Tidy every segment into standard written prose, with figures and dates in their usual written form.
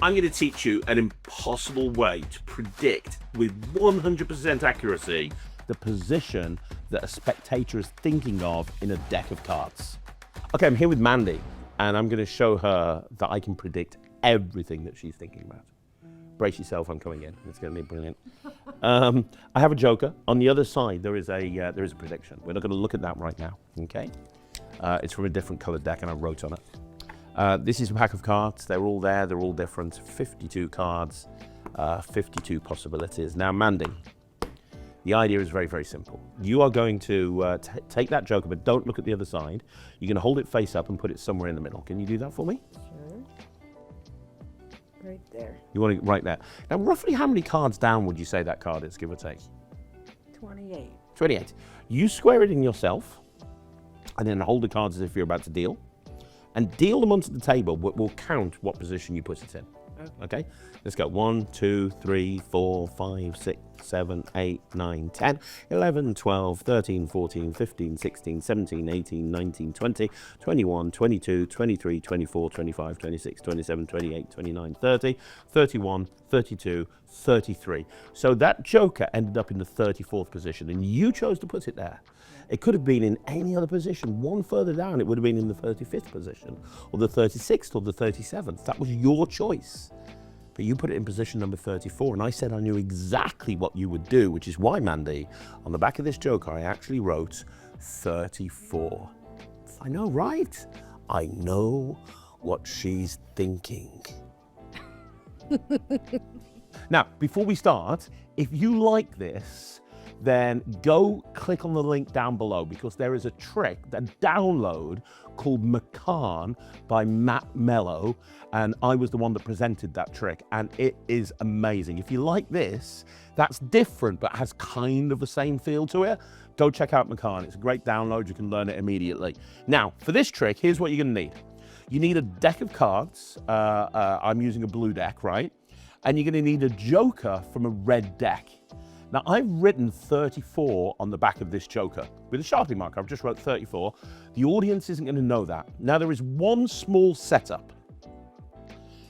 I'm going to teach you an impossible way to predict with 100% accuracy the position that a spectator is thinking of in a deck of cards. Okay, I'm here with Mandy, and I'm going to show her that I can predict everything that she's thinking about. Brace yourself, I'm coming in. It's going to be brilliant. I have a joker. On the other side, there is a prediction. We're not going to look at that right now, okay? It's from a different colored deck, and I wrote on it. This is a pack of cards. They're all there. They're all different. 52 cards, 52 possibilities. Now, Mandy, the idea is very, very simple. You are going to take that joker, but don't look at the other side. You're going to hold it face up and put it somewhere in the middle. Can you do that for me? Sure. Right there. You want it right there. Now, roughly how many cards down would you say that card is, give or take? 28. 28. You square it in yourself, and then hold the cards as if you're about to deal. And deal them onto the table, but we'll count what position you put it in. Okay? Let's go. 1, 2, 3, 4, 5, 6, 7, 8, 9, 10, 11, 12, 13, 14, 15, 16, 17, 18, 19, 20, 21, 22, 23, 24, 25, 26, 27, 28, 29, 30, 31, 32, 33. So that joker ended up in the 34th position, and you chose to put it there. It could have been in any other position. One further down, it would have been in the 35th position, or the 36th, or the 37th. That was your choice. But you put it in position number 34, and I said I knew exactly what you would do, which is why, Mandy, on the back of this joker, I actually wrote 34. I know, right? I know what she's thinking. Now, before we start, if you like this, then go click on the link down below, because there is a trick, a download called McCann by Matt Mello, and I was the one that presented that trick, and it is amazing. If you like this, that's different but has kind of the same feel to it, go check out McCann. It's a great download. You can learn it immediately. Now, for this trick, here's what you're gonna need. You need a deck of cards. I'm using a blue deck, right? And you're gonna need a joker from a red deck. Now, I've written 34 on the back of this joker. With a Sharpie marker, I've just wrote 34. The audience isn't going to know that. Now, there is one small setup.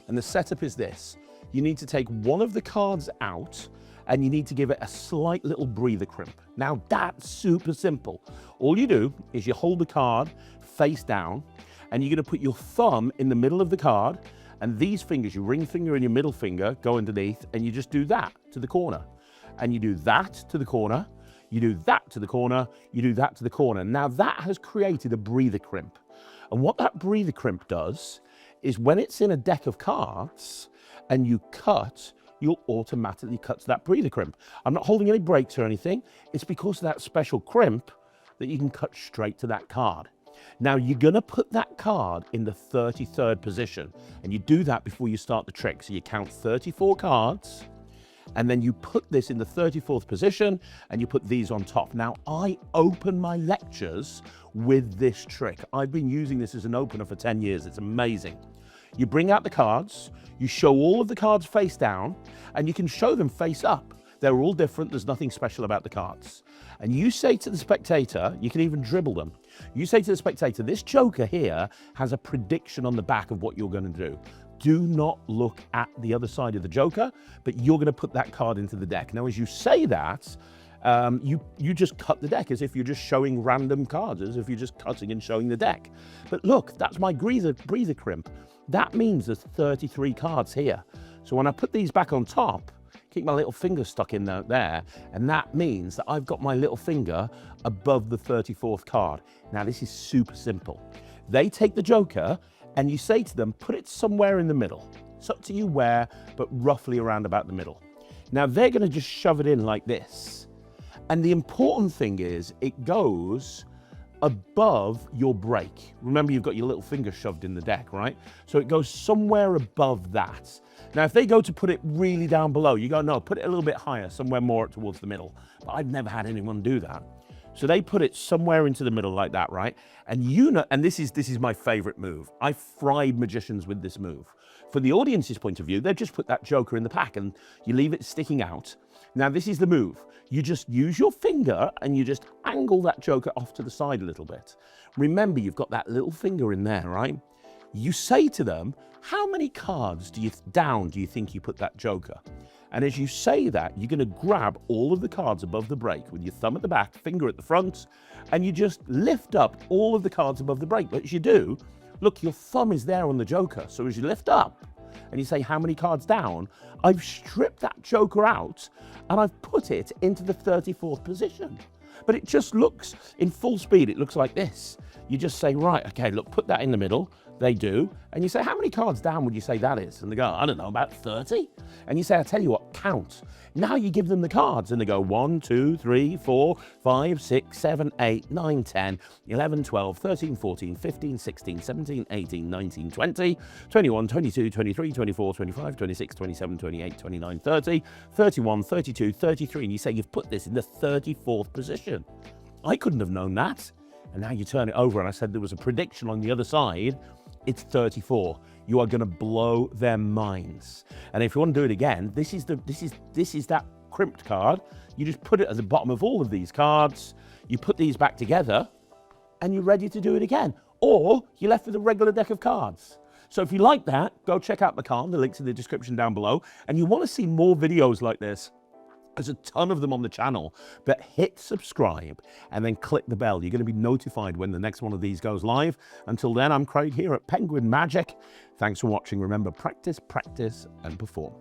And the setup is this. You need to take one of the cards out, and you need to give it a slight little breather crimp. Now, that's super simple. All you do is you hold the card face down, and you're going to put your thumb in the middle of the card, and these fingers, your ring finger and your middle finger, go underneath, and you just do that to the corner. And you do that to the corner, you do that to the corner, you do that to the corner. Now that has created a breather crimp. And what that breather crimp does is when it's in a deck of cards and you cut, you'll automatically cut to that breather crimp. I'm not holding any breaks or anything. It's because of that special crimp that you can cut straight to that card. Now you're gonna put that card in the 33rd position, and you do that before you start the trick. So you count 34 cards, and then you put this in the 34th position, and you put these on top. Now, I open my lectures with this trick. I've been using this as an opener for 10 years. It's amazing. You bring out the cards, you show all of the cards face down, and you can show them face up. They're all different. There's nothing special about the cards. And you say to the spectator, you can even dribble them. You say to the spectator, this joker here has a prediction on the back of what you're going to do. Do not look at the other side of the joker, but you're going to put that card into the deck. Now, as you say that, you just cut the deck as if you're just showing random cards, as if you're just cutting and showing the deck. But look, that's my breather crimp. That means there's 33 cards here. So when I put these back on top, keep my little finger stuck in there, and that means that I've got my little finger above the 34th card. Now, this is super simple. They take the joker, and you say to them, put it somewhere in the middle. It's up to you where, but roughly around about the middle. Now they're gonna just shove it in like this. And the important thing is it goes above your break. Remember, you've got your little finger shoved in the deck, right? So it goes somewhere above that. Now, if they go to put it really down below, you go, no, put it a little bit higher, somewhere more towards the middle. But I've never had anyone do that. So they put it somewhere into the middle like that, right? And you know, and this is my favorite move. I fried magicians with this move. For the audience's point of view, they've just put that joker in the pack and you leave it sticking out. Now, this is the move. You just use your finger and you just angle that joker off to the side a little bit. Remember, you've got that little finger in there, right? you say to them, how many cards down do you think you put that joker? And as you say that, you're going to grab all of the cards above the break with your thumb at the back, finger at the front, and you just lift up all of the cards above the break. But as you do, look, your thumb is there on the joker. So as you lift up and you say how many cards down, I've stripped that joker out and I've put it into the 34th position. But it just looks, in full speed, it looks like this. You just say, right, okay, look, put that in the middle. They do. And you say, how many cards down would you say that is? And they go, I don't know, about 30. And you say, I'll tell you what, count. Now you give them the cards and they go 1, 2, 3, 4, 5, 6, 7, 8, 9, 10, 11, 12, 13, 14, 15, 16, 17, 18, 19, 20, 21, 22, 23, 24, 25, 26, 27, 28, 29, 30, 31, 32, 33. And you say, you've put this in the 34th position. I couldn't have known that. And now you turn it over and I said there was a prediction on the other side. It's 34. You are going to blow their minds. And if you want to do it again, this is that crimped card. You just put it at the bottom of all of these cards. You put these back together and you're ready to do it again. Or you're left with a regular deck of cards. So if you like that, go check out Macan. The link's in the description down below. And you want to see more videos like this, there's a ton of them on the channel, but hit subscribe and then click the bell. You're going to be notified when the next one of these goes live. Until then, I'm Craig here at Penguin Magic. Thanks for watching. Remember, practice, practice, and perform.